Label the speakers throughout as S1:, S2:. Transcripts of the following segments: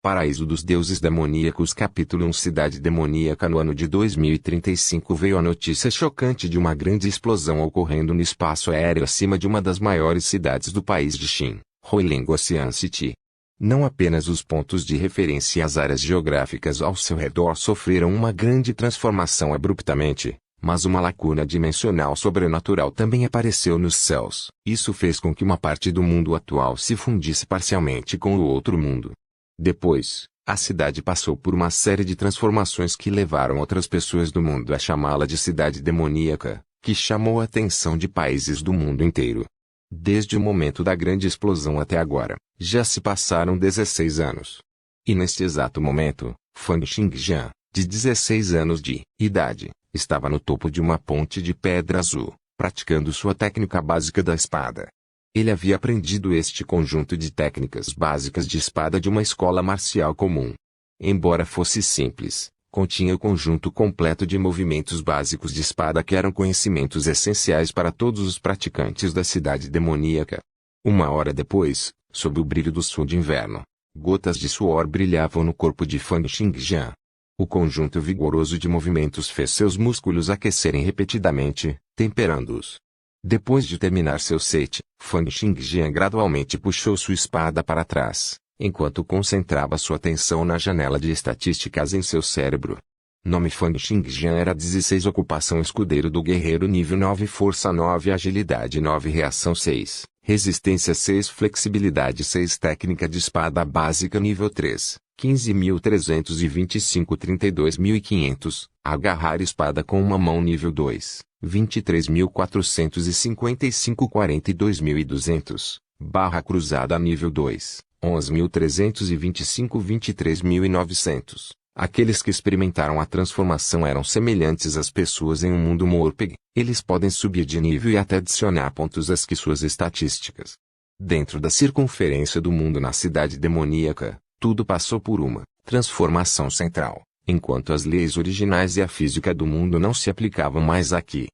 S1: Paraíso dos Deuses Demoníacos Capítulo 1 Cidade Demoníaca. No ano de 2035 veio a notícia chocante de uma grande explosão ocorrendo no espaço aéreo acima de uma das maiores cidades do país de Xin, Huiling Ocean City. Não apenas os pontos de referência e as áreas geográficas ao seu redor sofreram uma grande transformação abruptamente, mas uma lacuna dimensional sobrenatural também apareceu nos céus. Isso fez com que uma parte do mundo atual se fundisse parcialmente com o outro mundo. Depois, a cidade passou por uma série de transformações que levaram outras pessoas do mundo a chamá-la de cidade demoníaca, que chamou a atenção de países do mundo inteiro. Desde o momento da grande explosão até agora, já se passaram 16 anos. E neste exato momento, Fang Xingjian, de 16 anos de idade, estava no topo de uma ponte de pedra azul, praticando sua técnica básica da espada. Ele havia aprendido este conjunto de técnicas básicas de espada de uma escola marcial comum. Embora fosse simples, continha o conjunto completo de movimentos básicos de espada que eram conhecimentos essenciais para todos os praticantes da cidade demoníaca. Uma hora depois, sob o brilho do sol de inverno, gotas de suor brilhavam no corpo de Fang Xingjian. O conjunto vigoroso de movimentos fez seus músculos aquecerem repetidamente, temperando-os. Depois de terminar seu set, Fang Xingjian gradualmente puxou sua espada para trás, enquanto concentrava sua atenção na janela de estatísticas em seu cérebro. Nome Fang Xingjian era 16 Ocupação Escudeiro do Guerreiro Nível 9 Força 9 Agilidade 9 Reação 6 Resistência 6 Flexibilidade 6 Técnica de Espada Básica Nível 3 15.325 32.500 Agarrar espada com uma mão Nível 2 23.455 42.200 Barra cruzada nível 2 11.325 23.900 Aqueles que experimentaram a transformação eram semelhantes às pessoas em um mundo Morpeg. Eles podem subir de nível e até adicionar pontos às que suas estatísticas. Dentro da circunferência do mundo na cidade demoníaca, tudo passou por uma transformação central, enquanto as leis originais e a física do mundo não se aplicavam mais aqui.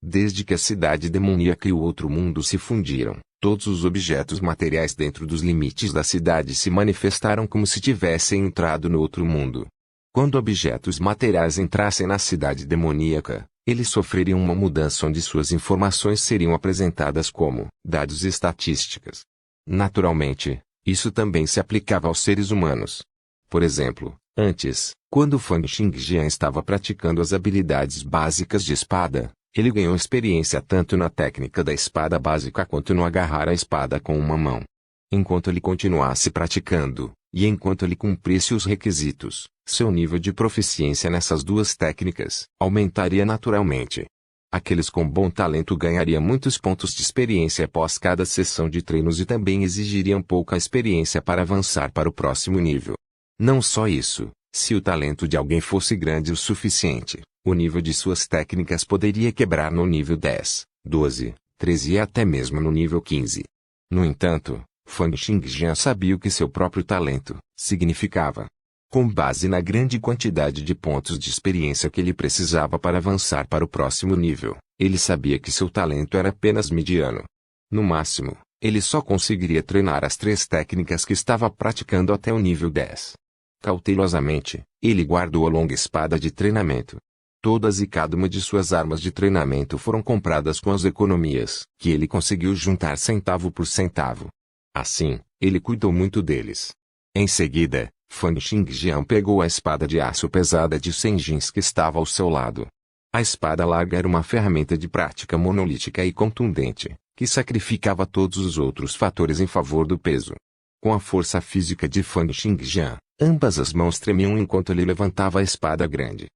S1: Desde que a cidade demoníaca e o outro mundo se fundiram, todos os objetos materiais dentro dos limites da cidade se manifestaram como se tivessem entrado no outro mundo. Quando objetos materiais entrassem na cidade demoníaca, eles sofreriam uma mudança onde suas informações seriam apresentadas como dados e estatísticas. Naturalmente, isso também se aplicava aos seres humanos. Por exemplo, antes, quando Fang Xingjian estava praticando as habilidades básicas de espada, ele ganhou experiência tanto na técnica da espada básica quanto no agarrar a espada com uma mão. Enquanto ele continuasse praticando, e enquanto ele cumprisse os requisitos, seu nível de proficiência nessas duas técnicas aumentaria naturalmente. Aqueles com bom talento ganhariam muitos pontos de experiência após cada sessão de treinos e também exigiriam pouca experiência para avançar para o próximo nível. Não só isso, se o talento de alguém fosse grande o suficiente, o nível de suas técnicas poderia quebrar no nível 10, 12, 13 e até mesmo no nível 15. No entanto, Fang Xingjian sabia o que seu próprio talento significava. Com base na grande quantidade de pontos de experiência que ele precisava para avançar para o próximo nível, ele sabia que seu talento era apenas mediano. No máximo, ele só conseguiria treinar as 3 técnicas que estava praticando até o nível 10. Cautelosamente, ele guardou a longa espada de treinamento. Todas e cada uma de suas armas de treinamento foram compradas com as economias que ele conseguiu juntar centavo por centavo. Assim, ele cuidou muito deles. Em seguida, Fang Xingjian pegou a espada de aço pesada de Senjins que estava ao seu lado. A espada larga era uma ferramenta de prática monolítica e contundente, que sacrificava todos os outros fatores em favor do peso. Com a força física de Fang Xingjian, ambas as mãos tremiam enquanto ele levantava a espada grande.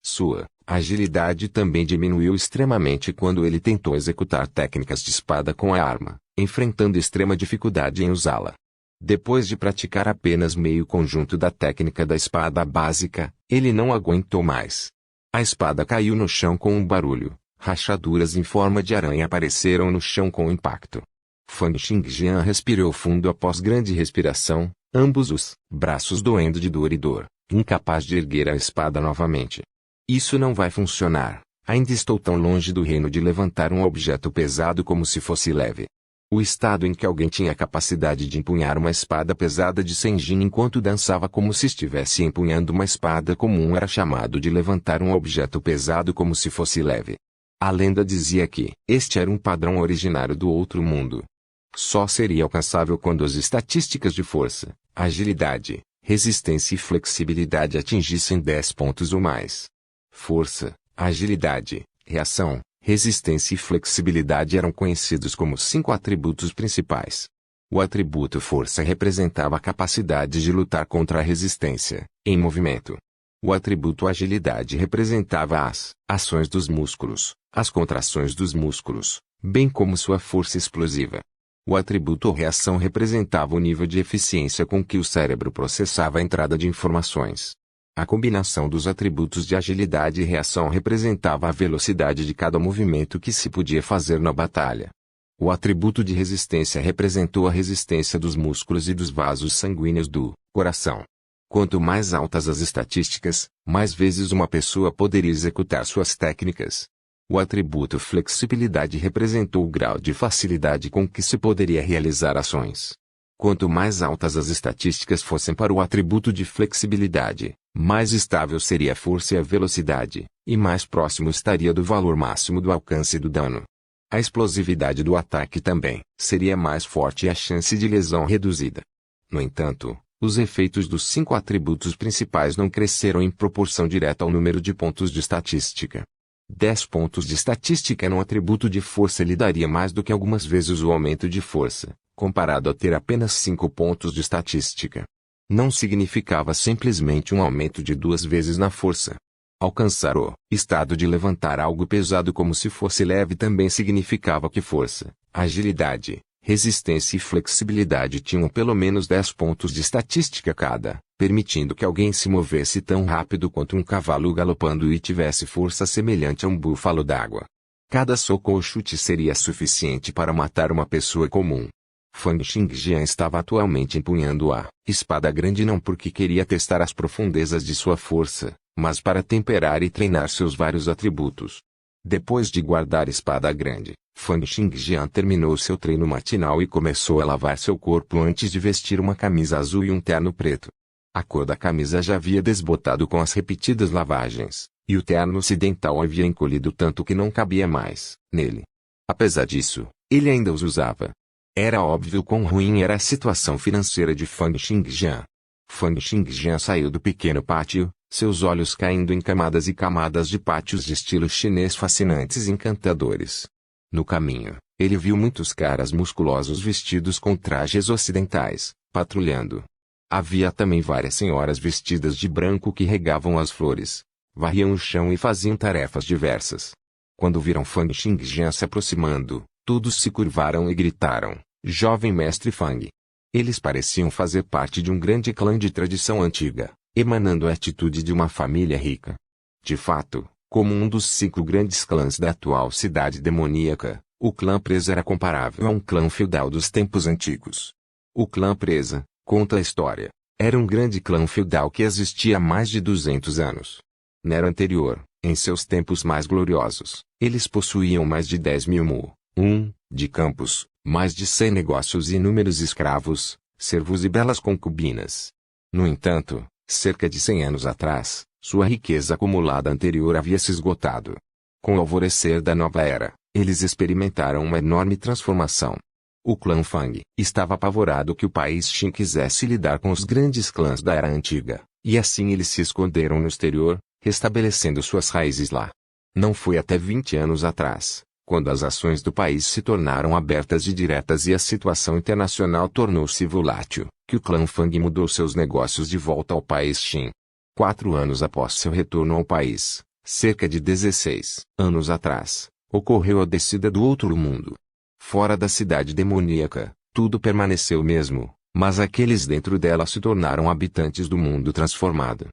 S1: Sua agilidade também diminuiu extremamente quando ele tentou executar técnicas de espada com a arma, enfrentando extrema dificuldade em usá-la. Depois de praticar apenas meio conjunto da técnica da espada básica, ele não aguentou mais. A espada caiu no chão com um barulho, rachaduras em forma de aranha apareceram no chão com impacto. Fang Xingjian respirou fundo após grande respiração, ambos os braços doendo de dor e dor, incapaz de erguer a espada novamente. Isso não vai funcionar. Ainda estou tão longe do reino de levantar um objeto pesado como se fosse leve. O estado em que alguém tinha a capacidade de empunhar uma espada pesada de Senjin enquanto dançava como se estivesse empunhando uma espada comum era chamado de levantar um objeto pesado como se fosse leve. A lenda dizia que este era um padrão originário do outro mundo. Só seria alcançável quando as estatísticas de força, agilidade, resistência e flexibilidade atingissem 10 pontos ou mais. Força, agilidade, reação, resistência e flexibilidade eram conhecidos como 5 atributos principais. O atributo força representava a capacidade de lutar contra a resistência, em movimento. O atributo agilidade representava as ações dos músculos, as contrações dos músculos, bem como sua força explosiva. O atributo reação representava o nível de eficiência com que o cérebro processava a entrada de informações. A combinação dos atributos de agilidade e reação representava a velocidade de cada movimento que se podia fazer na batalha. O atributo de resistência representou a resistência dos músculos e dos vasos sanguíneos do coração. Quanto mais altas as estatísticas, mais vezes uma pessoa poderia executar suas técnicas. O atributo flexibilidade representou o grau de facilidade com que se poderia realizar ações. Quanto mais altas as estatísticas fossem para o atributo de flexibilidade, mais estável seria a força e a velocidade, e mais próximo estaria do valor máximo do alcance do dano. A explosividade do ataque também seria mais forte e a chance de lesão reduzida. No entanto, os efeitos dos 5 atributos principais não cresceram em proporção direta ao número de pontos de estatística. 10 pontos de estatística no atributo de força lhe daria mais do que algumas vezes o aumento de força, comparado a ter apenas 5 pontos de estatística. Não significava simplesmente um aumento de 2 vezes na força. Alcançar o estado de levantar algo pesado como se fosse leve também significava que força, agilidade, resistência e flexibilidade tinham pelo menos 10 pontos de estatística cada, permitindo que alguém se movesse tão rápido quanto um cavalo galopando e tivesse força semelhante a um búfalo d'água. Cada soco ou chute seria suficiente para matar uma pessoa comum. Fang Xingjian estava atualmente empunhando a espada grande não porque queria testar as profundezas de sua força, mas para temperar e treinar seus vários atributos. Depois de guardar a espada grande, Fang Xingjian terminou seu treino matinal e começou a lavar seu corpo antes de vestir uma camisa azul e um terno preto. A cor da camisa já havia desbotado com as repetidas lavagens, e o terno ocidental havia encolhido tanto que não cabia mais nele. Apesar disso, ele ainda os usava. Era óbvio quão ruim era a situação financeira de Fang Xingjian. Fang Xingjian saiu do pequeno pátio, seus olhos caindo em camadas e camadas de pátios de estilo chinês fascinantes e encantadores. No caminho, ele viu muitos caras musculosos vestidos com trajes ocidentais, patrulhando. Havia também várias senhoras vestidas de branco que regavam as flores, varriam o chão e faziam tarefas diversas. Quando viram Fang Xingjian se aproximando, todos se curvaram e gritaram, "Jovem mestre Fang!" Eles pareciam fazer parte de um grande clã de tradição antiga, emanando a atitude de uma família rica. De fato, como um dos 5 grandes clãs da atual cidade demoníaca, o clã Presa era comparável a um clã feudal dos tempos antigos. O clã Presa, conta a história, era um grande clã feudal que existia há mais de 200 anos. Na era anterior, em seus tempos mais gloriosos, eles possuíam mais de 10.000 de campos, mais de 100 negócios e inúmeros escravos, servos e belas concubinas. No entanto, cerca de 100 anos atrás, sua riqueza acumulada anterior havia se esgotado. Com o alvorecer da nova era, eles experimentaram uma enorme transformação. O clã Fang estava apavorado que o país Qin quisesse lidar com os grandes clãs da era antiga, e assim eles se esconderam no exterior, restabelecendo suas raízes lá. Não foi até 20 anos atrás, quando as ações do país se tornaram abertas e diretas e a situação internacional tornou-se volátil, que o clã Fang mudou seus negócios de volta ao país Qin. 4 anos após seu retorno ao país, cerca de 16 anos atrás, ocorreu a descida do outro mundo. Fora da cidade demoníaca, tudo permaneceu o mesmo, mas aqueles dentro dela se tornaram habitantes do mundo transformado.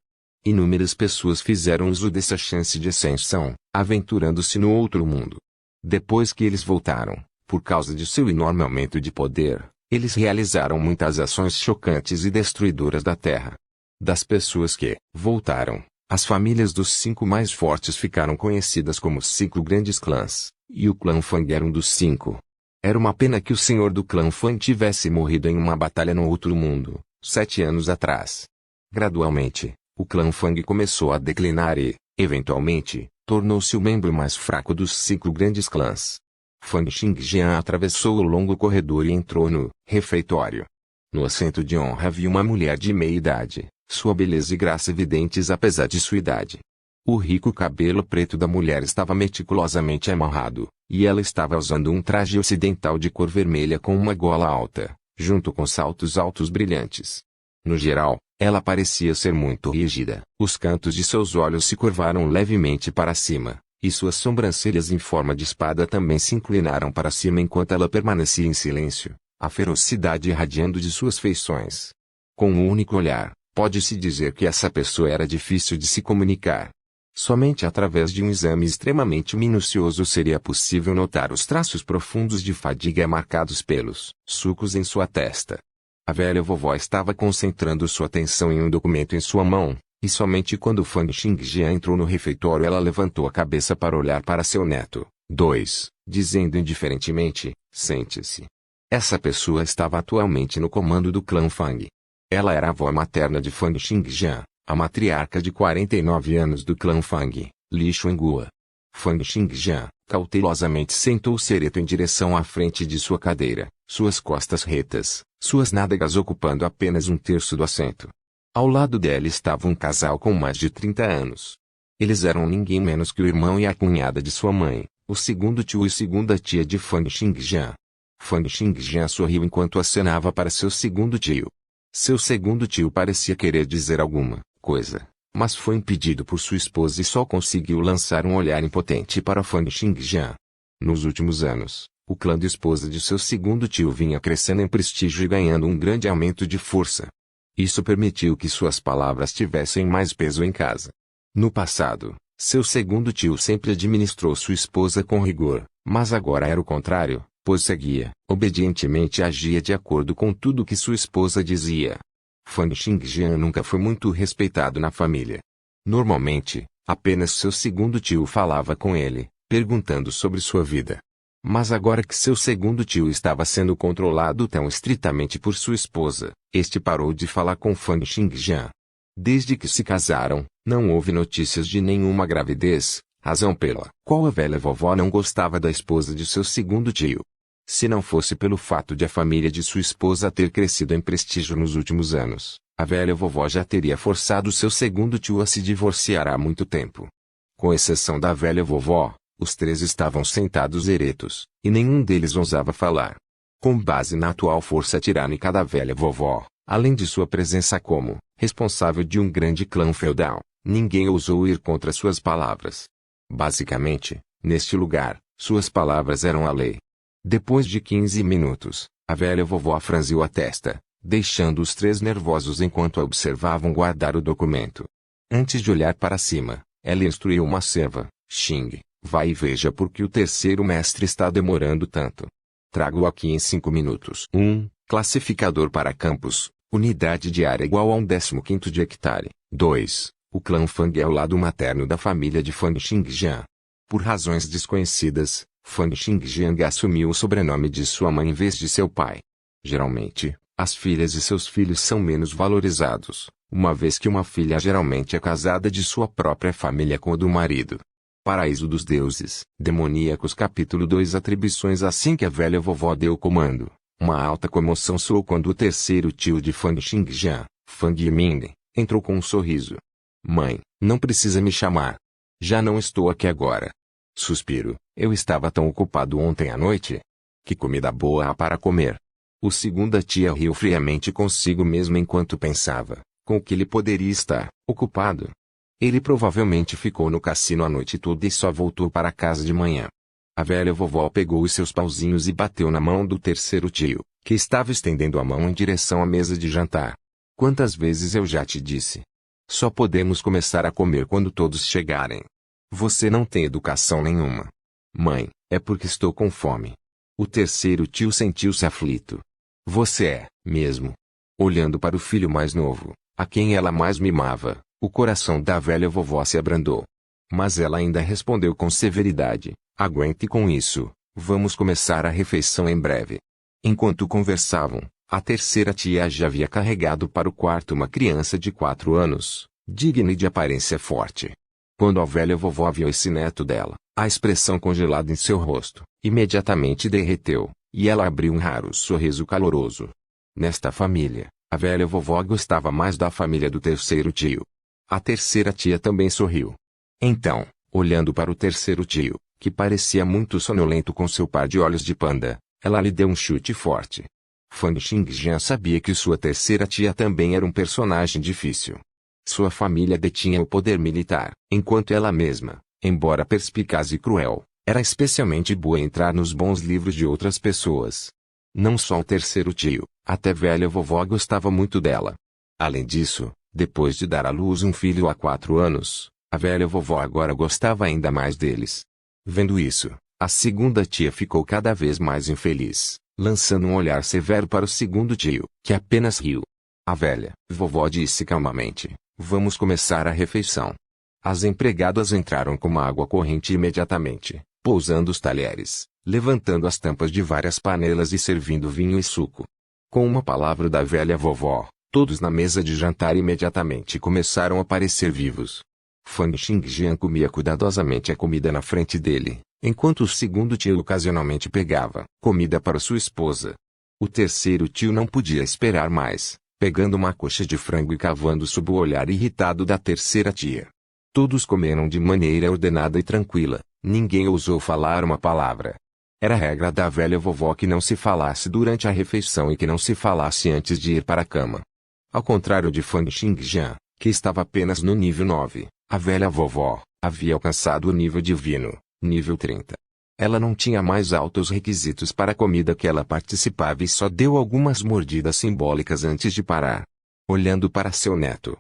S1: Inúmeras pessoas fizeram uso dessa chance de ascensão, aventurando-se no outro mundo. Depois que eles voltaram, por causa de seu enorme aumento de poder, eles realizaram muitas ações chocantes e destruidoras da Terra. Das pessoas que voltaram, as famílias dos 5 mais fortes ficaram conhecidas como 5 grandes clãs, e o clã Fang era um dos 5. Era uma pena que o senhor do clã Fang tivesse morrido em uma batalha no outro mundo, 7 anos atrás. Gradualmente, o clã Fang começou a declinar e, eventualmente, tornou-se o membro mais fraco dos 5 grandes clãs. Fang Xingjian atravessou o longo corredor e entrou no refeitório. No assento de honra havia uma mulher de meia idade, sua beleza e graça evidentes apesar de sua idade. O rico cabelo preto da mulher estava meticulosamente amarrado, e ela estava usando um traje ocidental de cor vermelha com uma gola alta, junto com saltos altos brilhantes. No geral, ela parecia ser muito rígida. Os cantos de seus olhos se curvaram levemente para cima, e suas sobrancelhas em forma de espada também se inclinaram para cima enquanto ela permanecia em silêncio, a ferocidade irradiando de suas feições. Com um único olhar, pode-se dizer que essa pessoa era difícil de se comunicar. Somente através de um exame extremamente minucioso seria possível notar os traços profundos de fadiga marcados pelos sulcos em sua testa. A velha vovó estava concentrando sua atenção em um documento em sua mão, e somente quando Fang Xingjian entrou no refeitório ela levantou a cabeça para olhar para seu neto, 2, dizendo indiferentemente, sente-se. Essa pessoa estava atualmente no comando do clã Fang. Ela era a avó materna de Fang Xingjian, a matriarca de 49 anos do clã Fang, Li Xuanguo. Fang Xingjian, cautelosamente sentou-se ereto em direção à frente de sua cadeira, suas costas retas, suas nádegas ocupando apenas um terço do assento. Ao lado dela estava um casal com mais de 30 anos. Eles eram ninguém menos que o irmão e a cunhada de sua mãe, o segundo tio e segunda tia de Fang Xingjian. Fang Xingjian sorriu enquanto acenava para seu segundo tio. Seu segundo tio parecia querer dizer alguma coisa, mas foi impedido por sua esposa e só conseguiu lançar um olhar impotente para Fang Xingjian. Nos últimos anos, o clã da esposa de seu segundo tio vinha crescendo em prestígio e ganhando um grande aumento de força. Isso permitiu que suas palavras tivessem mais peso em casa. No passado, seu segundo tio sempre administrou sua esposa com rigor, mas agora era o contrário, pois seguia, obedientemente agia de acordo com tudo que sua esposa dizia. Fang Xingjian nunca foi muito respeitado na família. Normalmente, apenas seu segundo tio falava com ele, perguntando sobre sua vida. Mas agora que seu segundo tio estava sendo controlado tão estritamente por sua esposa, este parou de falar com Fang Xingjian. Desde que se casaram, não houve notícias de nenhuma gravidez, razão pela qual a velha vovó não gostava da esposa de seu segundo tio. Se não fosse pelo fato de a família de sua esposa ter crescido em prestígio nos últimos anos, a velha vovó já teria forçado seu segundo tio a se divorciar há muito tempo. Com exceção da velha vovó, os 3 estavam sentados eretos, e nenhum deles ousava falar. Com base na atual força tirânica da velha vovó, além de sua presença como responsável de um grande clã feudal, ninguém ousou ir contra suas palavras. Basicamente, neste lugar, suas palavras eram a lei. Depois de 15 minutos, a velha vovó franziu a testa, deixando os 3 nervosos enquanto a observavam guardar o documento. Antes de olhar para cima, ela instruiu uma serva, Xing, vai e veja por que o terceiro mestre está demorando tanto. Trago aqui em 5 minutos. 1. Classificador para campos, unidade de área igual a 1/15 de hectare. 2. O clã Fang é o lado materno da família de Fang Xingjian. Por razões desconhecidas, Fang Xingjian assumiu o sobrenome de sua mãe em vez de seu pai. Geralmente, as filhas e seus filhos são menos valorizados, uma vez que uma filha geralmente é casada de sua própria família com a do marido. Paraíso dos Deuses, Demoníacos capítulo 2 Atribuições. Assim que a velha vovó deu o comando, uma alta comoção soou quando o terceiro tio de Fang Xingjian, Fang Yiming, entrou com um sorriso. Mãe, não precisa me chamar. Já não estou aqui agora. Suspiro, eu estava tão ocupado ontem à noite. Que comida boa há para comer. O segunda tia riu friamente consigo mesmo enquanto pensava, com o que ele poderia estar ocupado. Ele provavelmente ficou no cassino a noite toda e só voltou para casa de manhã. A velha vovó pegou os seus pauzinhos e bateu na mão do terceiro tio, que estava estendendo a mão em direção à mesa de jantar. Quantas vezes eu já te disse? Só podemos começar a comer quando todos chegarem. Você não tem educação nenhuma. Mãe, é porque estou com fome. O terceiro tio sentiu-se aflito. Você é, mesmo? Olhando para o filho mais novo, a quem ela mais mimava, o coração da velha vovó se abrandou. Mas ela ainda respondeu com severidade, aguente com isso, Vamos começar a refeição em breve. Enquanto conversavam, a terceira tia já havia carregado para o quarto uma criança de 4 anos, digna e de aparência forte. Quando a velha vovó viu esse neto dela, a expressão congelada em seu rosto imediatamente derreteu, e ela abriu um raro sorriso caloroso. Nesta família, a velha vovó gostava mais da família do terceiro tio. A terceira tia também sorriu. Então, olhando para o terceiro tio, que parecia muito sonolento com seu par de olhos de panda, ela lhe deu um chute forte. Fang Xingjian sabia que sua terceira tia também era um personagem difícil. Sua família detinha o poder militar, enquanto ela mesma, embora perspicaz e cruel, era especialmente boa em entrar nos bons livros de outras pessoas. Não só o terceiro tio, até velha vovó gostava muito dela. Além disso, depois de dar à luz um filho há 4 anos, a velha vovó agora gostava ainda mais deles. Vendo isso, a segunda tia ficou cada vez mais infeliz, lançando um olhar severo para o segundo tio, que apenas riu. A velha vovó disse calmamente: "Vamos começar a refeição." As empregadas entraram com uma água corrente imediatamente, pousando os talheres, levantando as tampas de várias panelas e servindo vinho e suco. Com uma palavra da velha vovó, todos na mesa de jantar imediatamente começaram a parecer vivos. Fang Xingjian comia cuidadosamente a comida na frente dele, enquanto o segundo tio ocasionalmente pegava comida para sua esposa. O terceiro tio não podia esperar mais, pegando uma coxa de frango e cavando sob o olhar irritado da terceira tia. Todos comeram de maneira ordenada e tranquila, ninguém ousou falar uma palavra. Era regra da velha vovó que não se falasse durante a refeição e que não se falasse antes de ir para a cama. Ao contrário de Fang Xingjian, que estava apenas no nível 9, a velha vovó havia alcançado o nível divino, nível 30. Ela não tinha mais altos requisitos para a comida que ela participava e só deu algumas mordidas simbólicas antes de parar. Olhando para seu neto,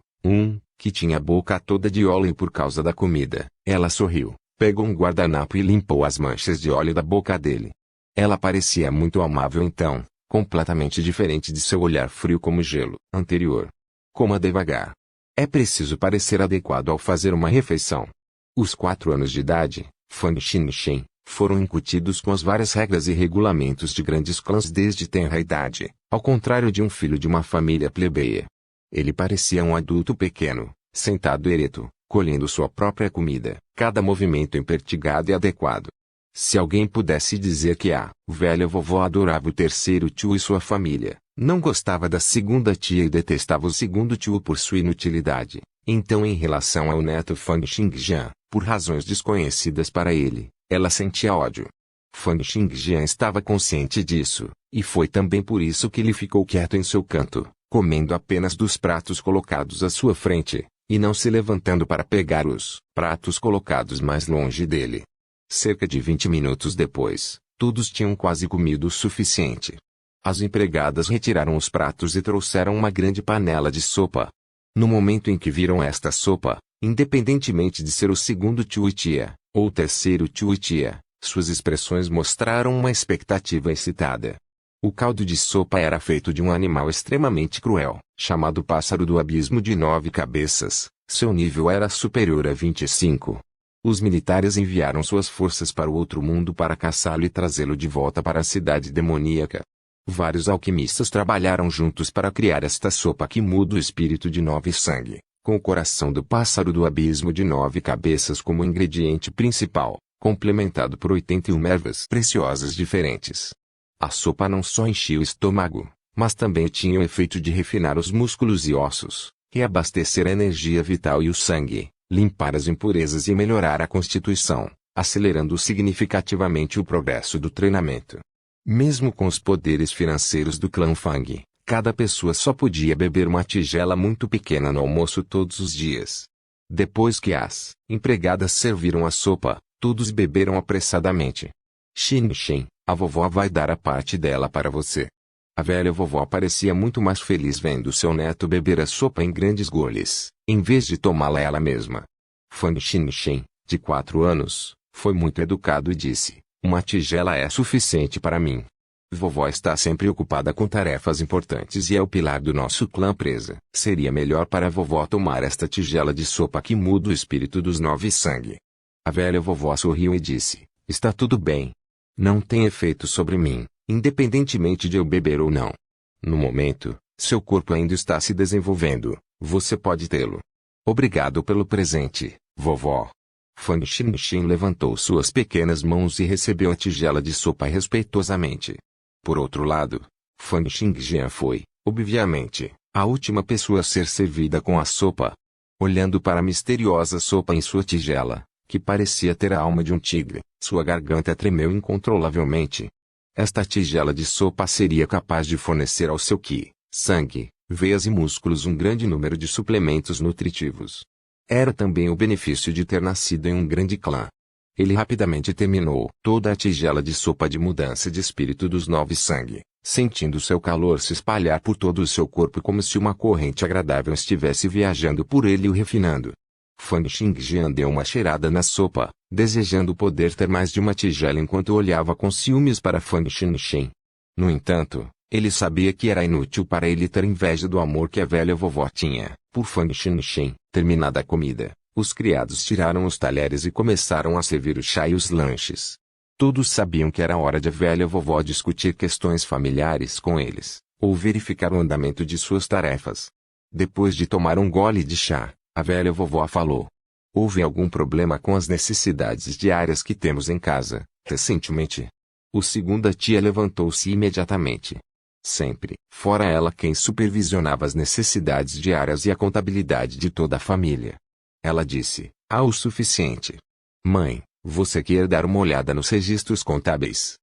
S1: que tinha a boca toda de óleo por causa da comida, ela sorriu, pegou um guardanapo e limpou as manchas de óleo da boca dele. Ela parecia muito amável então, completamente diferente de seu olhar frio como gelo anterior. Coma devagar. É preciso parecer adequado ao fazer uma refeição. Os 4 anos de idade, Fang Xinchen, foram incutidos com as várias regras e regulamentos de grandes clãs desde tenra idade, ao contrário de um filho de uma família plebeia. Ele parecia um adulto pequeno, sentado ereto, colhendo sua própria comida, cada movimento impertigado e adequado. Se alguém pudesse dizer que a velha vovó adorava o terceiro tio e sua família, não gostava da segunda tia e detestava o segundo tio por sua inutilidade, então em relação ao neto Fang Xingjian, por razões desconhecidas para ele, ela sentia ódio. Fang Xingjian estava consciente disso, e foi também por isso que ele ficou quieto em seu canto, comendo apenas dos pratos colocados à sua frente, e não se levantando para pegar os pratos colocados mais longe dele. Cerca de 20 minutos depois, todos tinham quase comido o suficiente. As empregadas retiraram os pratos e trouxeram uma grande panela de sopa. No momento em que viram esta sopa, independentemente de ser o segundo tio e tia, ou o terceiro tio e tia, suas expressões mostraram uma expectativa excitada. O caldo de sopa era feito de um animal extremamente cruel, chamado pássaro do abismo de 9 cabeças. Seu nível era superior a 25. Os militares enviaram suas forças para o outro mundo para caçá-lo e trazê-lo de volta para a cidade demoníaca. Vários alquimistas trabalharam juntos para criar esta sopa que muda o espírito de 9 sangue, com o coração do pássaro do abismo de 9 cabeças como ingrediente principal, complementado por 81 ervas preciosas diferentes. A sopa não só enchia o estômago, mas também tinha o efeito de refinar os músculos e ossos, reabastecer a energia vital e o sangue, limpar as impurezas e melhorar a constituição, acelerando significativamente o progresso do treinamento. Mesmo com os poderes financeiros do clã Fang, cada pessoa só podia beber uma tigela muito pequena no almoço todos os dias. Depois que as empregadas serviram a sopa, todos beberam apressadamente. Xinchen, a vovó vai dar a parte dela para você. A velha vovó parecia muito mais feliz vendo seu neto beber a sopa em grandes goles, em vez de tomá-la ela mesma. Fang Xinchen, de 4 anos, foi muito educado e disse: "Uma tigela é suficiente para mim. Vovó está sempre ocupada com tarefas importantes e é o pilar do nosso clã presa. Seria melhor para a vovó tomar esta tigela de sopa que muda o espírito dos 9 sangue." A velha vovó sorriu e disse: "Está tudo bem. Não tem efeito sobre mim, independentemente de eu beber ou não. No momento, seu corpo ainda está se desenvolvendo, você pode tê-lo. Obrigado pelo presente, vovó. Fan Xinxin levantou suas pequenas mãos e recebeu a tigela de sopa respeitosamente. Por outro lado, Fan Xingjian foi, obviamente, a última pessoa a ser servida com a sopa. Olhando para a misteriosa sopa em sua tigela, que parecia ter a alma de um tigre, sua garganta tremeu incontrolavelmente. Esta tigela de sopa seria capaz de fornecer ao seu qi, sangue, veias e músculos um grande número de suplementos nutritivos. Era também o benefício de ter nascido em um grande clã. Ele rapidamente terminou toda a tigela de sopa de mudança de espírito dos 9 sangue, sentindo seu calor se espalhar por todo o seu corpo como se uma corrente agradável estivesse viajando por ele e o refinando. Fan Xingjian deu uma cheirada na sopa, desejando poder ter mais de uma tigela enquanto olhava com ciúmes para Fan Xinxin. No entanto, ele sabia que era inútil para ele ter inveja do amor que a velha vovó tinha por Fan Xinxin. Terminada a comida, os criados tiraram os talheres e começaram a servir o chá e os lanches. Todos sabiam que era hora de a velha vovó discutir questões familiares com eles, ou verificar o andamento de suas tarefas. Depois de tomar um gole de chá, a velha vovó falou: houve algum problema com as necessidades diárias que temos em casa, recentemente? O segunda tia levantou-se imediatamente. Sempre, fora ela quem supervisionava as necessidades diárias e a contabilidade de toda a família. Ela disse: há o suficiente. Mãe, você quer dar uma olhada nos registros contábeis?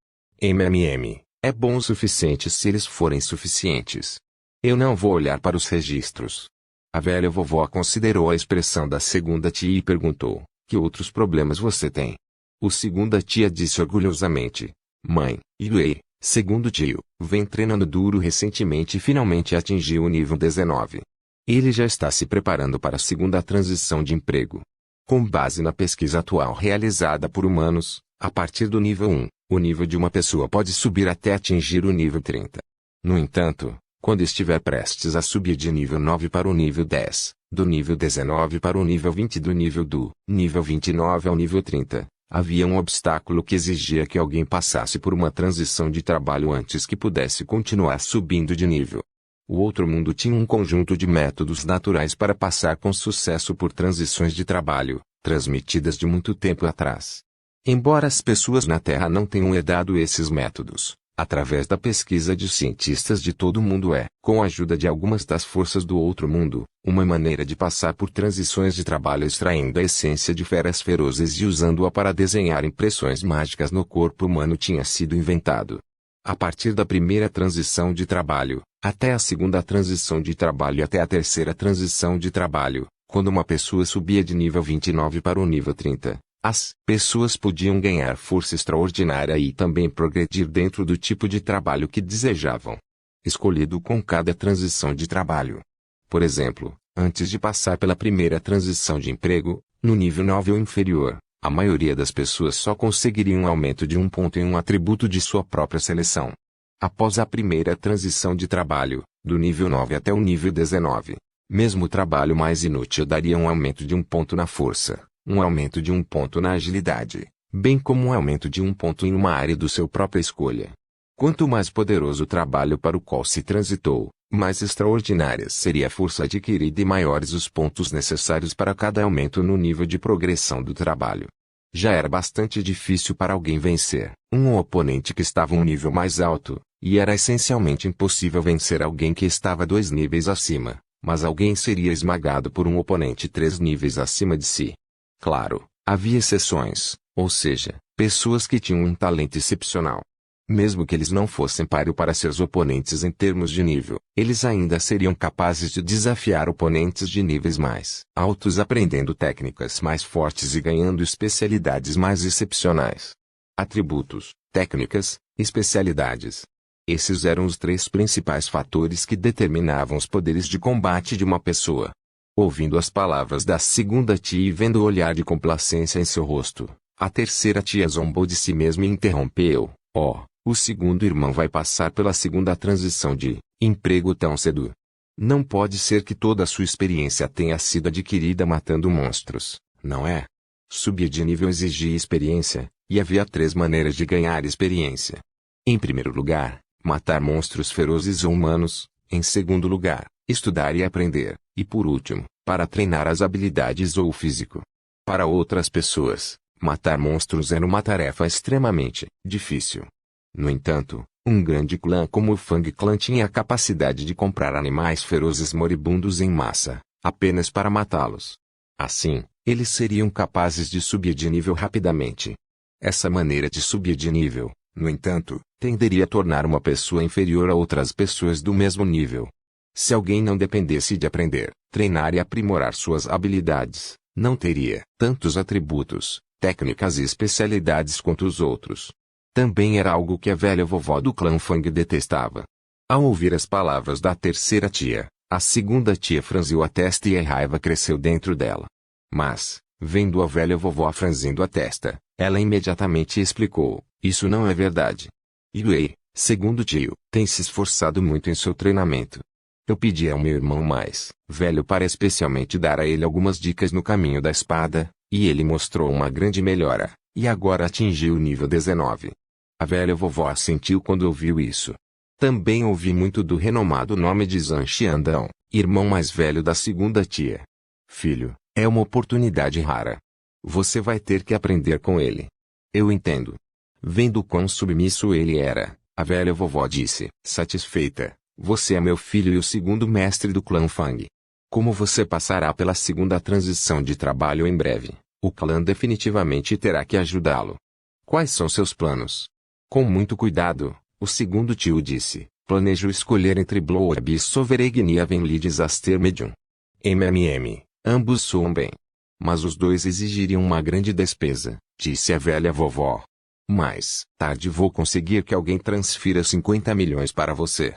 S1: É bom o suficiente se eles forem suficientes. Eu não vou olhar para os registros. A velha vovó considerou a expressão da segunda tia e perguntou: que outros problemas você tem? O segunda tia disse orgulhosamente: mãe, Yue, segundo tio, vem treinando duro recentemente e finalmente atingiu o nível 19. Ele já está se preparando para a segunda transição de emprego. Com base na pesquisa atual realizada por humanos, a partir do nível 1, o nível de uma pessoa pode subir até atingir o nível 30. No entanto, quando estiver prestes a subir de nível 9 para o nível 10, do nível 19 para o nível 20 do nível 29 ao nível 30, havia um obstáculo que exigia que alguém passasse por uma transição de trabalho antes que pudesse continuar subindo de nível. O outro mundo tinha um conjunto de métodos naturais para passar com sucesso por transições de trabalho, transmitidas de muito tempo atrás. Embora as pessoas na Terra não tenham herdado esses métodos, através da pesquisa de cientistas de todo o mundo com a ajuda de algumas das forças do outro mundo, uma maneira de passar por transições de trabalho extraindo a essência de feras ferozes e usando-a para desenhar impressões mágicas no corpo humano tinha sido inventado. A partir da primeira transição de trabalho, até a segunda transição de trabalho e até a terceira transição de trabalho, quando uma pessoa subia de nível 29 para o nível 30, as pessoas podiam ganhar força extraordinária e também progredir dentro do tipo de trabalho que desejavam. Escolhido com cada transição de trabalho. Por exemplo, antes de passar pela primeira transição de emprego, no nível 9 ou inferior, a maioria das pessoas só conseguiria um aumento de um ponto em um atributo de sua própria seleção. Após a primeira transição de trabalho, do nível 9 até o nível 19, mesmo o trabalho mais inútil daria um aumento de um ponto na força, um aumento de um ponto na agilidade, bem como um aumento de um ponto em uma área do seu própria escolha. Quanto mais poderoso o trabalho para o qual se transitou, mais extraordinária seria a força adquirida e maiores os pontos necessários para cada aumento no nível de progressão do trabalho. Já era bastante difícil para alguém vencer um oponente que estava um nível mais alto, e era essencialmente impossível vencer alguém que estava 2 níveis acima, mas alguém seria esmagado por um oponente 3 níveis acima de si. Claro, havia exceções, ou seja, pessoas que tinham um talento excepcional. Mesmo que eles não fossem páreo para seus oponentes em termos de nível, eles ainda seriam capazes de desafiar oponentes de níveis mais altos aprendendo técnicas mais fortes e ganhando especialidades mais excepcionais. Atributos, técnicas, especialidades. Esses eram os 3 principais fatores que determinavam os poderes de combate de uma pessoa. Ouvindo as palavras da segunda tia e vendo o olhar de complacência em seu rosto, a terceira tia zombou de si mesma e interrompeu: o segundo irmão vai passar pela segunda transição de emprego tão cedo. Não pode ser que toda a sua experiência tenha sido adquirida matando monstros, não é? Subir de nível exigia experiência, E havia 3 maneiras de ganhar experiência. Em primeiro lugar, matar monstros ferozes ou humanos. Em segundo lugar, estudar e aprender. E por último, para treinar as habilidades ou o físico. Para outras pessoas, matar monstros era uma tarefa extremamente difícil. No entanto, um grande clã como o Fang Clan tinha a capacidade de comprar animais ferozes moribundos em massa, apenas para matá-los. Assim, eles seriam capazes de subir de nível rapidamente. Essa maneira de subir de nível, no entanto, tenderia a tornar uma pessoa inferior a outras pessoas do mesmo nível. Se alguém não dependesse de aprender, treinar e aprimorar suas habilidades, não teria tantos atributos, técnicas e especialidades quanto os outros. Também era algo que a velha vovó do clã Fang detestava. Ao ouvir as palavras da terceira tia, a segunda tia franziu a testa e a raiva cresceu dentro dela. Mas, vendo a velha vovó franzindo a testa, ela imediatamente explicou: isso não é verdade. Yue, segundo tio, tem se esforçado muito em seu treinamento. Eu pedi ao meu irmão mais velho para especialmente dar a ele algumas dicas no caminho da espada, e ele mostrou uma grande melhora, e agora atingiu o nível 19. A velha vovó assentiu quando ouviu isso. Também ouvi muito do renomado nome de Zhang Xiandão, irmão mais velho da segunda tia. Filho, é uma oportunidade rara. Você vai ter que aprender com ele. Eu entendo. Vendo quão submisso ele era, a velha vovó disse, satisfeita: você é meu filho e o segundo mestre do clã Fang. Como você passará pela segunda transição de trabalho em breve, o clã definitivamente terá que ajudá-lo. Quais são seus planos? Com muito cuidado, o segundo tio disse, planejo escolher entre Blow Abyss Sovereign e Avenue Disaster Medium. Ambos soam bem. Mas os dois exigiriam uma grande despesa, disse a velha vovó. Mais tarde vou conseguir que alguém transfira 50 milhões para você.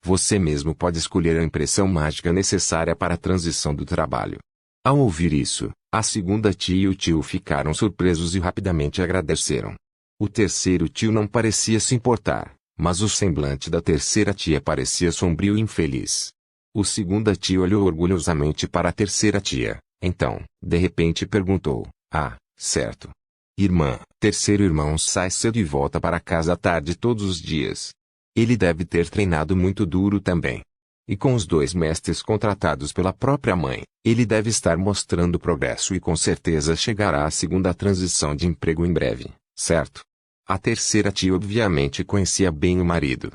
S1: Você mesmo pode escolher a impressão mágica necessária para a transição do trabalho. Ao ouvir isso, a segunda tia e o tio ficaram surpresos e rapidamente agradeceram. O terceiro tio não parecia se importar, mas o semblante da terceira tia parecia sombrio e infeliz. O segunda tia olhou orgulhosamente para a terceira tia, então, de repente perguntou: ah, certo. Irmã, terceiro irmão sai cedo e volta para casa à tarde todos os dias. Ele deve ter treinado muito duro também. E com os 2 mestres contratados pela própria mãe, ele deve estar mostrando progresso e com certeza chegará à segunda transição de emprego em breve, certo? A terceira tia obviamente conhecia bem o marido.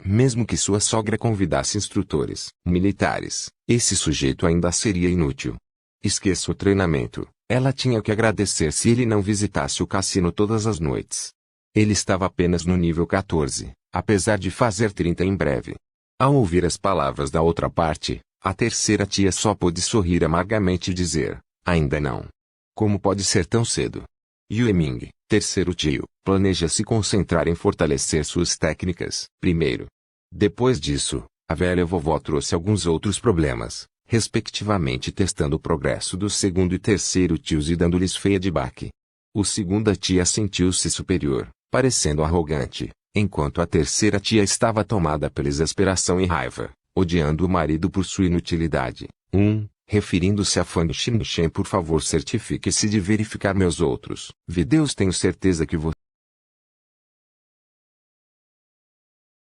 S1: Mesmo que sua sogra convidasse instrutores militares, esse sujeito ainda seria inútil. Esqueça o treinamento, ela tinha que agradecer se ele não visitasse o cassino todas as noites. Ele estava apenas no nível 14. Apesar de fazer 30 em breve. Ao ouvir as palavras da outra parte, a terceira tia só pôde sorrir amargamente e dizer: ainda não. Como pode ser tão cedo? Yue Ming, terceiro tio, planeja se concentrar em fortalecer suas técnicas primeiro. Depois disso, a velha vovó trouxe alguns outros problemas, respectivamente testando o progresso do segundo e terceiro tios e dando-lhes feia de baque. O segunda tia sentiu-se superior, parecendo arrogante. Enquanto a terceira tia estava tomada pela exasperação e raiva, odiando o marido por sua inutilidade. Referindo-se a Fang Xingshen, por favor certifique-se de verificar meus outros vídeos. Tenho certeza que você